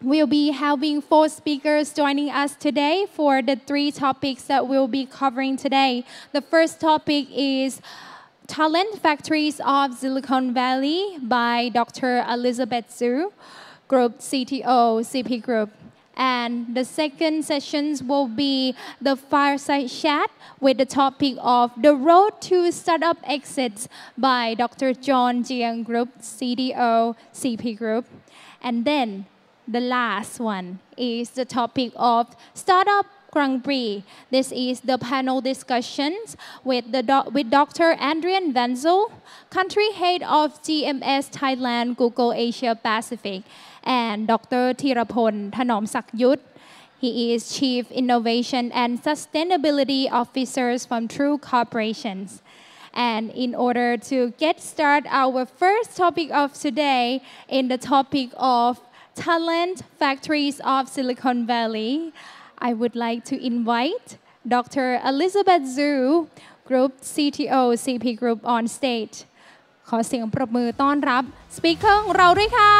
we'll be having 4 speakers joining us today for the 3 topics that we'll be covering today. The first topic is Talent Factories of Silicon Valley by Dr. Elizabeth Zhu, Group CTO, CP Group. And the second sessions will be the fireside chat with the topic of the road to startup exits by Dr. John Jiang Group, CDO, CP Group. And then the last one is the topic of Startup Grand Prix. This is the panel discussions with Dr. Adrian Wenzel, Country Head of GMS Thailand, Google Asia Pacific, and Dr. Thirapon Thanomsakyut. He is Chief Innovation and Sustainability Officer from True Corporations. And in order to get started our first topic of today in the topic of Talent Factories of Silicon Valley, I would like to invite Dr. Elizabeth Zhu, Group CTO, CP Group on stage. ขอเสียงปรบมือต้อนรับสปีกเกอร์ของเราด้วยค่ะ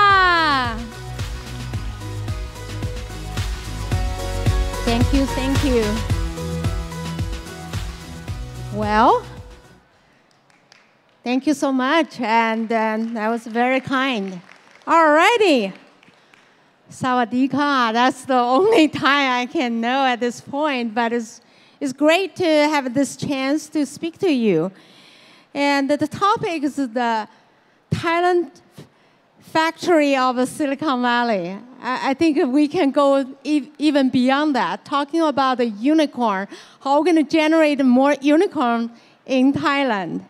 Thank you, thank you. Well, thank you so much, and that was very kind. Alrighty. Sawadee-ka. That's the only Thai I can know at this point, but it's great to have this chance to speak to you. And the topic is the Thailand factory of Silicon Valley. I think we can go even beyond that, talking about the unicorn, how we're going to generate more unicorn in Thailand.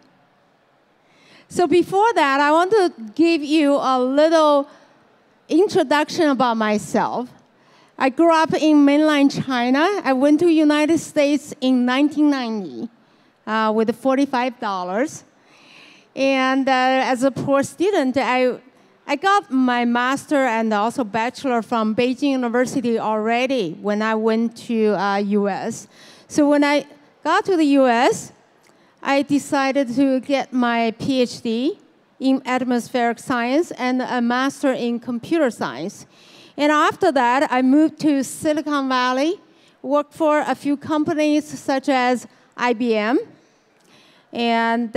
So before that, I want to give you a little introduction about myself. I grew up in mainland China. I went to United States in 1990 with $45. And as a poor student, I got my master and also bachelor from Beijing University already when I went to US. So when I got to the US, I decided to get my PhD in atmospheric science and a master in computer science. And after that, I moved to Silicon Valley, worked for a few companies such as IBM. And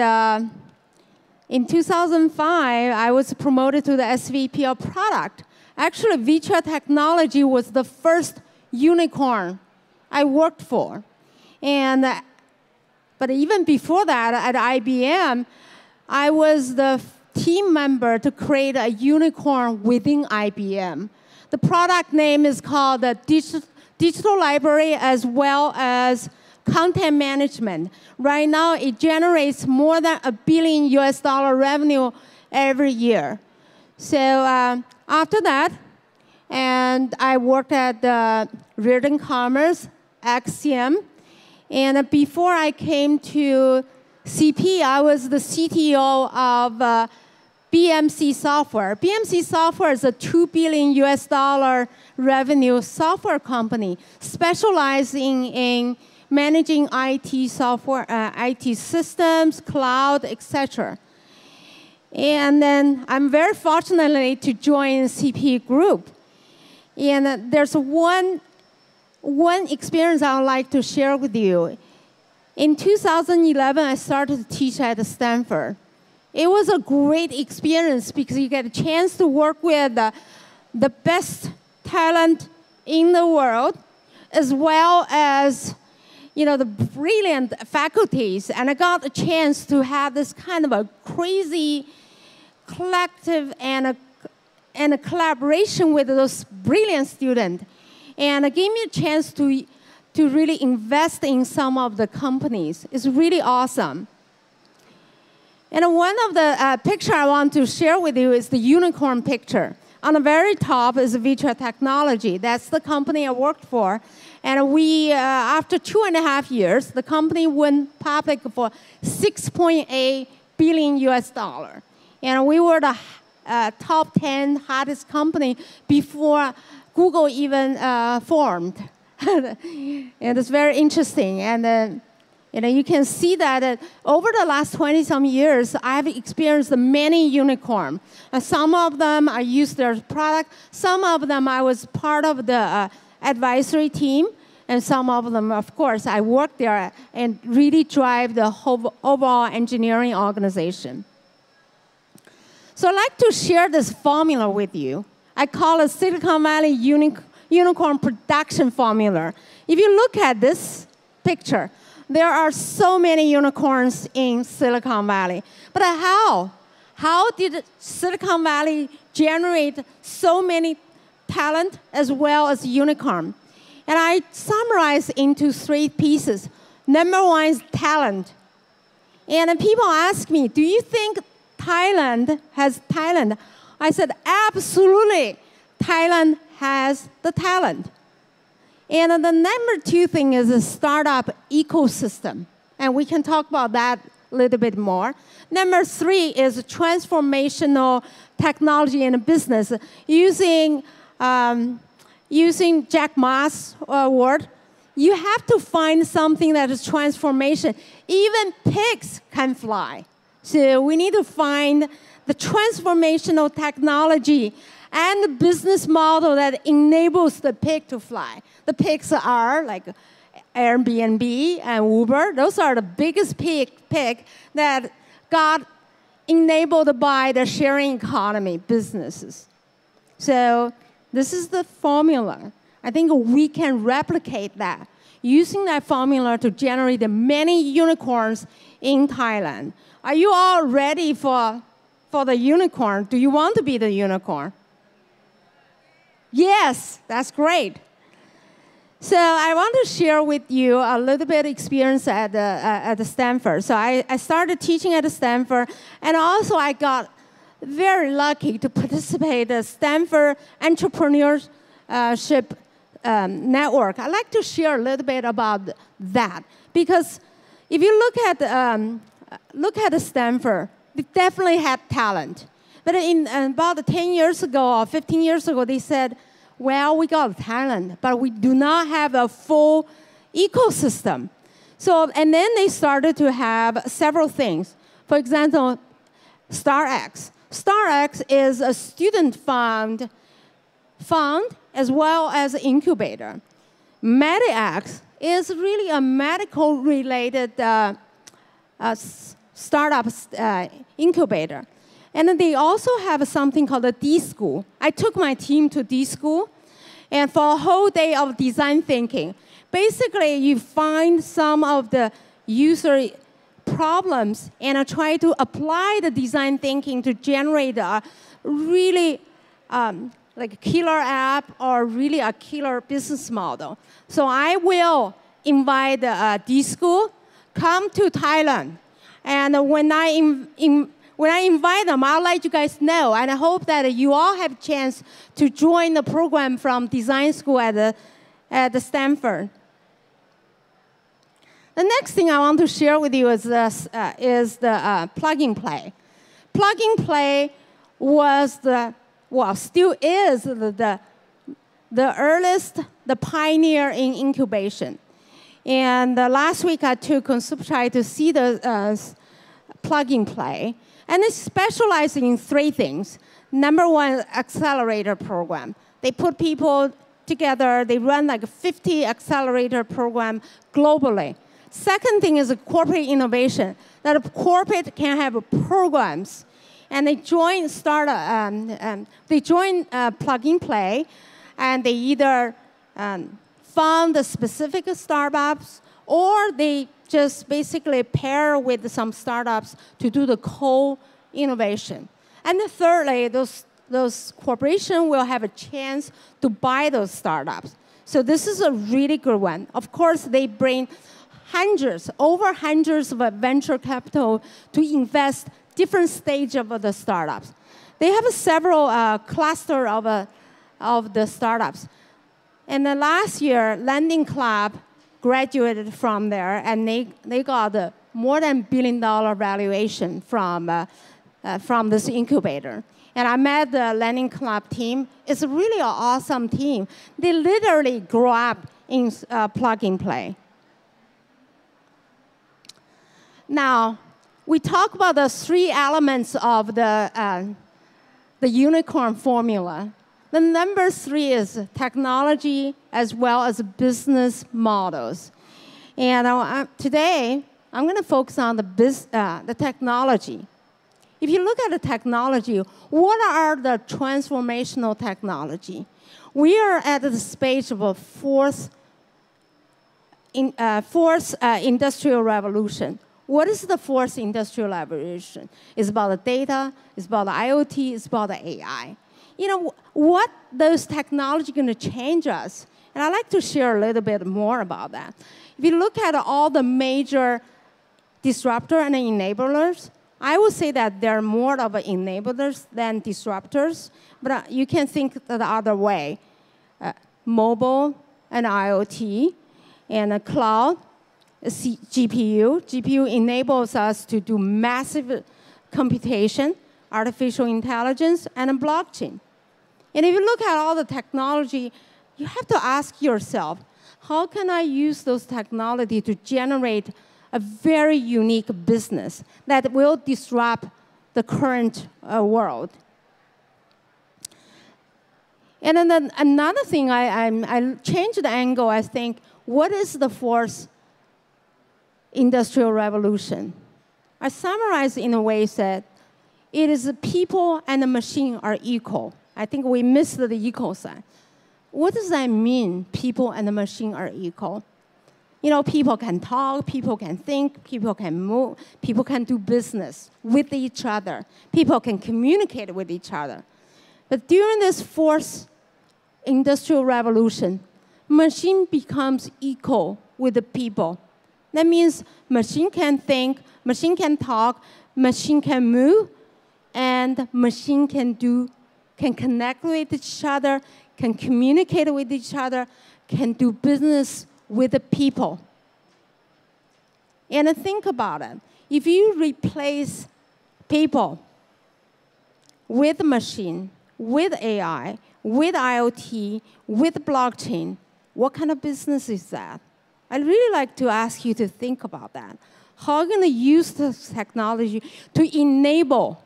in 2005, I was promoted to the SVP of product. Actually, Vitra Technology was the first unicorn I worked for. But even before that, at IBM, I was the team member to create a unicorn within IBM. The product name is called the Digital Library as well as Content Management. Right now, it generates more than $1 billion revenue every year. So after that, and I worked at Reardon Commerce, Axiom. And before I came to CP, I was the CTO of BMC Software. BMC Software is a $2 billion revenue software company specializing in managing IT software, IT systems, cloud, etc. And then I'm very fortunate to join CP Group. And there's one experience I would like to share with you. In 2011, I started to teach at Stanford. It was a great experience because you get a chance to work with the best talent in the world, as well as the brilliant faculties. And I got a chance to have this kind of a crazy collective and a collaboration with those brilliant students. And it gave me a chance to really invest in some of the companies. It's really awesome. And one of the picture I want to share with you is the unicorn picture. On the very top is Vitra Technology. That's the company I worked for. And we, after 2.5 years, the company went public for $6.8 billion. And we were the top 10 hottest company before Google even formed. And it's very interesting. And You can see that over the last 20-some years, I've experienced many unicorns. Some of them I used their product. Some of them I was part of the advisory team. And some of them, of course, I worked there and really drive the whole overall engineering organization. So I'd like to share this formula with you. I call it Silicon Valley Unicorn Production Formula. If you look at this picture, there are so many unicorns in Silicon Valley. But how? How did Silicon Valley generate so many talent as well as unicorn? And I summarize into 3 pieces. Number 1 is talent. And then people ask me, do you think Thailand has talent? I said, absolutely. Thailand has the talent. And the number 2 thing is a startup ecosystem. And we can talk about that a little bit more. Number 3 is transformational technology in business. Using Jack Ma's word, you have to find something that is transformation. Even pigs can fly. So we need to find the transformational technology and the business model that enables the pig to fly. The pigs are like Airbnb and Uber. Those are the biggest pig that got enabled by the sharing economy businesses. So this is the formula. I think we can replicate that, using that formula to generate many unicorns in Thailand. Are you all ready for the unicorn? Do you want to be the unicorn? Yes, that's great. So I want to share with you a little bit of experience at Stanford. So I started teaching at Stanford, and also I got very lucky to participate in the Stanford Entrepreneurship Network. I'd like to share a little bit about that, because if you look at Stanford, they definitely had talent. But about 10 years ago or 15 years ago, they said, well, we got talent, but we do not have a full ecosystem. So, and then they started to have several things. For example, StarX. StarX is a student fund as well as an incubator. MediX is really a medical-related startup incubator. And then they also have something called a D-School. I took my team to D-School, and for a whole day of design thinking, basically you find some of the user problems and try to apply the design thinking to generate a really like a killer app or really a killer business model. So I will invite D-School, come to Thailand. And when I invite them, I'll let you guys know. And I hope that you all have a chance to join the program from design school at the Stanford. The next thing I want to share with you is the plug-and-play. Plug-and-play was still is the earliest, the pioneer in incubation. And last week I took Consumption to see the plug-and-play. And it's specializing in 3 things. Number 1, accelerator program. They put people together. They run like a 50 accelerator program globally. Second thing is a corporate innovation, that a corporate can have programs. And they join plug-and-play, and they either fund the specific startups, or they just basically pair with some startups to do the co-innovation. And then thirdly, those corporations will have a chance to buy those startups. So this is a really good one. Of course, they bring over hundreds of venture capital to invest different stage of the startups. They have several cluster of the startups. And then last year, Landing Club graduated from there, and they got more than $1 billion valuation from this incubator. And I met the Landing Club team. It's really an awesome team. They literally grew up in plug-and-play. Now, we talk about the three elements of the unicorn formula. The number three is technology as well as business models. And today, I'm going to focus on the technology. If you look at the technology, what are the transformational technology? We are at the stage of a fourth industrial revolution. What is the fourth industrial revolution? It's about the data, it's about the IoT, it's about the AI. You know, what those technology going to change us? And I'd like to share a little bit more about that. If you look at all the major disruptors and enablers, I would say that they're more of enablers than disruptors, but you can think the other way. Mobile and IoT and a cloud, GPU enables us to do massive computation, artificial intelligence, and a blockchain. And if you look at all the technology, you have to ask yourself, how can I use those technology to generate a very unique business that will disrupt the current world? And then another thing, I changed the angle. I think, what is the fourth industrial revolution? I summarize in a way that it is the people and the machine are equal. I think we missed the equal sign. What does that mean, people and the machine are equal? You know, people can talk, people can think, people can move, people can do business with each other. People can communicate with each other. But during this fourth industrial revolution, machine becomes equal with the people. That means machine can think, machine can talk, machine can move, and machine can connect with each other, can communicate with each other, can do business with the people. And think about it. If you replace people with machine, with AI, with IoT, with blockchain, what kind of business is that? I'd really like to ask you to think about that. How are you going to use this technology to enable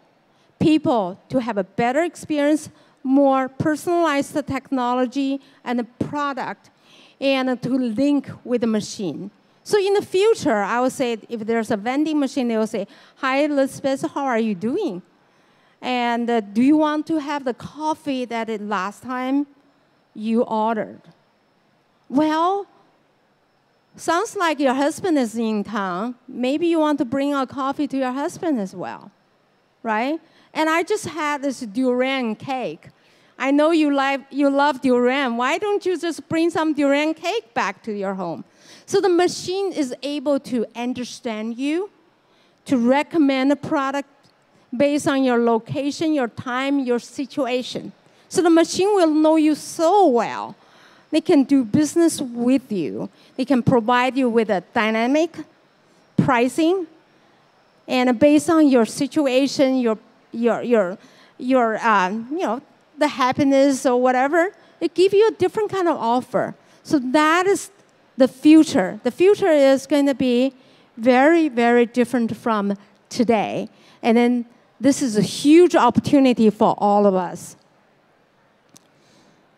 people to have a better experience, more personalized technology and a product, and to link with the machine? So in the future, I would say if there's a vending machine, they will say, "Hi, Elizabeth, how are you doing? And do you want to have the coffee that last time you ordered?" Well, sounds like your husband is in town. Maybe you want to bring a coffee to your husband as well, right? And I just had this durian cake. I know you love durian. Why don't you just bring some durian cake back to your home? So the machine is able to understand you, to recommend a product based on your location, your time, your situation. So the machine will know you so well. They can do business with you. They can provide you with a dynamic pricing, and based on your situation, your the happiness or whatever, it gives you a different kind of offer. So that is the future. The future is going to be very, very different from today. And then this is a huge opportunity for all of us.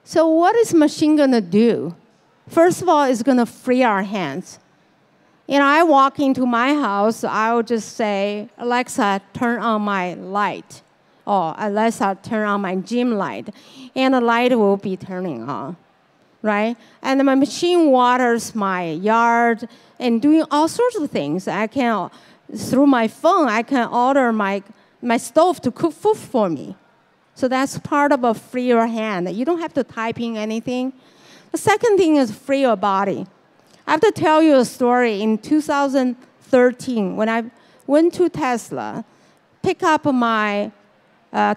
So what is machine going to do? First of all, it's going to free our hands. You know, I walk into my house, I will just say, "Alexa, turn on my light." Or "Alexa, turn on my gym light." And the light will be turning on, right? And my machine waters my yard and doing all sorts of things. I can, through my phone, I can order my stove to cook food for me. So that's part of a free your hand. You don't have to type in anything. The second thing is free your body. I have to tell you a story. In 2013, when I went to Tesla, pick up my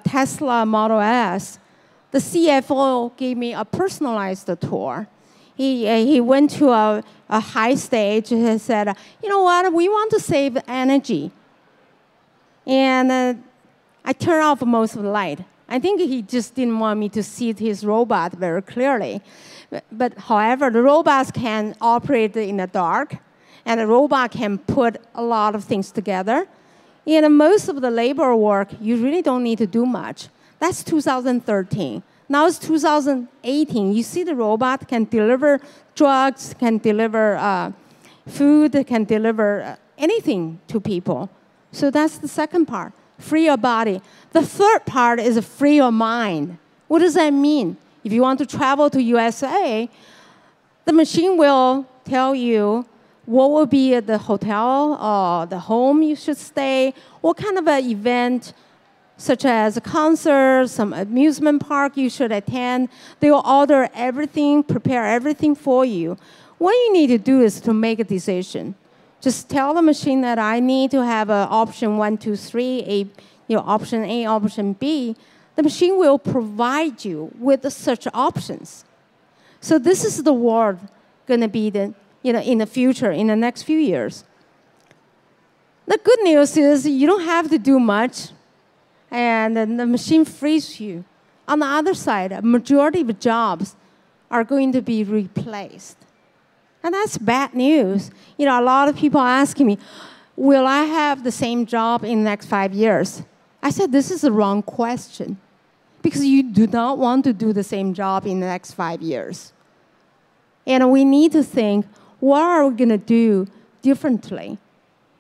Tesla Model S, the CFO gave me a personalized tour. He went to a high stage and said, "You know what, we want to save energy." And I turned off most of the light. I think he just didn't want me to see his robot very clearly. But however, the robots can operate in the dark, and a robot can put a lot of things together. And most of the labor work, you really don't need to do much. That's 2013. Now it's 2018. You see the robot can deliver drugs, can deliver food, can deliver anything to people. So that's the second part, free your body. The third part is free your mind. What does that mean? If you want to travel to USA, the machine will tell you what will be at the hotel or the home you should stay, what kind of an event, such as a concert, some amusement park you should attend. They will order everything, prepare everything for you. What you need to do is to make a decision. Just tell the machine that I need to have option 1, 2, 3, option A, option B. The machine will provide you with such options. So this is the world going to be in the future, in the next few years. The good news is you don't have to do much, and the machine frees you. On the other side, a majority of jobs are going to be replaced. And that's bad news. A lot of people are asking me, will I have the same job in the next 5 years? I said, this is the wrong question, because you do not want to do the same job in the next 5 years. And we need to think, what are we going to do differently?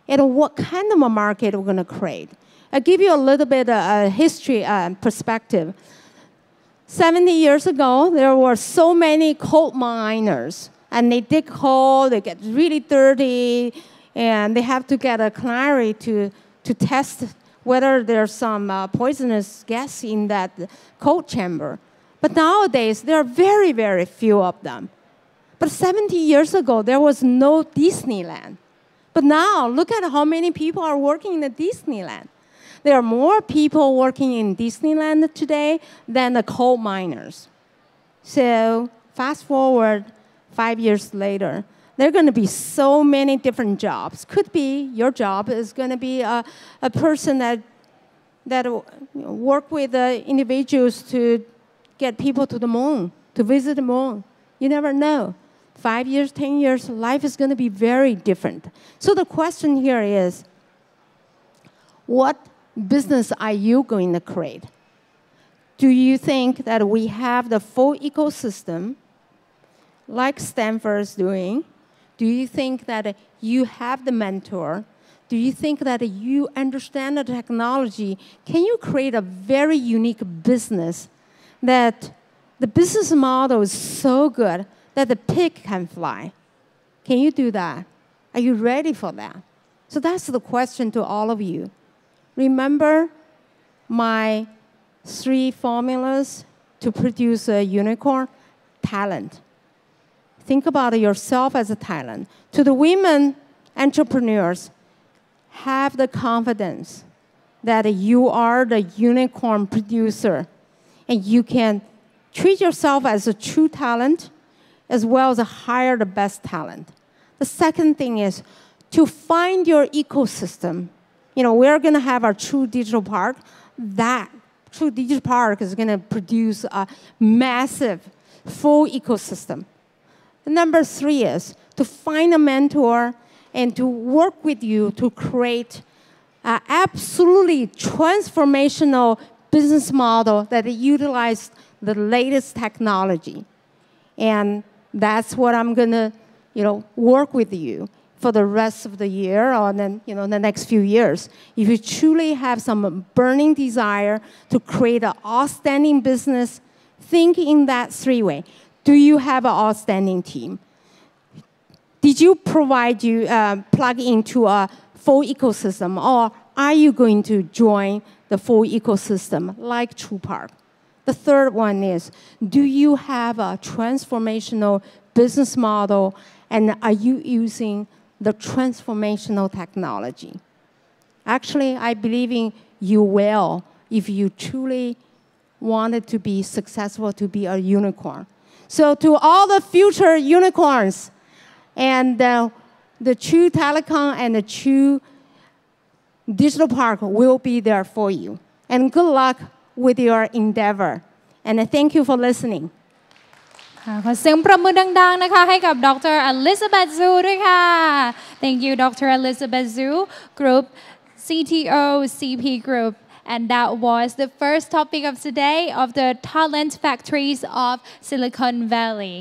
And what kind of a market we're going to create? I'll give you a little bit of history perspective. 70 years ago, there were so many coal miners. And they dig coal, they get really dirty, and they have to get a canary to test whether there's some poisonous gas in that coal chamber. But nowadays, there are very, very few of them. But 70 years ago, there was no Disneyland. But now, look at how many people are working in the Disneyland. There are more people working in Disneyland today than the coal miners. So fast forward 5 years later, there are going to be so many different jobs. Could be your job is going to be a person that work with individuals to get people to the moon, to visit the moon. You never know. 5 years, 10 years, life is going to be very different. So the question here is, what business are you going to create? Do you think that we have the full ecosystem like Stanford is doing? Do you think that you have the mentor? Do you think that you understand the technology? Can you create a very unique business that the business model is so good that the pig can fly? Can you do that? Are you ready for that? So that's the question to all of you. Remember my 3 formulas to produce a unicorn? Talent. Think about yourself as a talent. To the women entrepreneurs, have the confidence that you are the unicorn producer and you can treat yourself as a true talent as well as hire the best talent. The second thing is to find your ecosystem. We're going to have our True Digital Park. That True Digital Park is going to produce a massive, full ecosystem. Number 3 is to find a mentor and to work with you to create an absolutely transformational business model that utilizes the latest technology. And that's what I'm going to, work with you for the rest of the year or then, the next few years. If you truly have some burning desire to create an outstanding business, think in that 3 ways. Do you have an outstanding team? Did you plug into a full ecosystem, or are you going to join the full ecosystem like TruePark? The third one is, do you have a transformational business model, and are you using the transformational technology? Actually, I believe you will if you truly wanted to be successful, to be a unicorn. So to all the future unicorns, and the True Telecom and the True Digital Park will be there for you. And good luck with your endeavor. And thank you for listening. ขอเสียงประมือดังๆนะคะให้กับดร. Elizabeth Zhu ด้วยค่ะ Thank you Dr. Elizabeth Zhu Group CTO CP Group and that was the first topic of today of the talent factories of Silicon Valley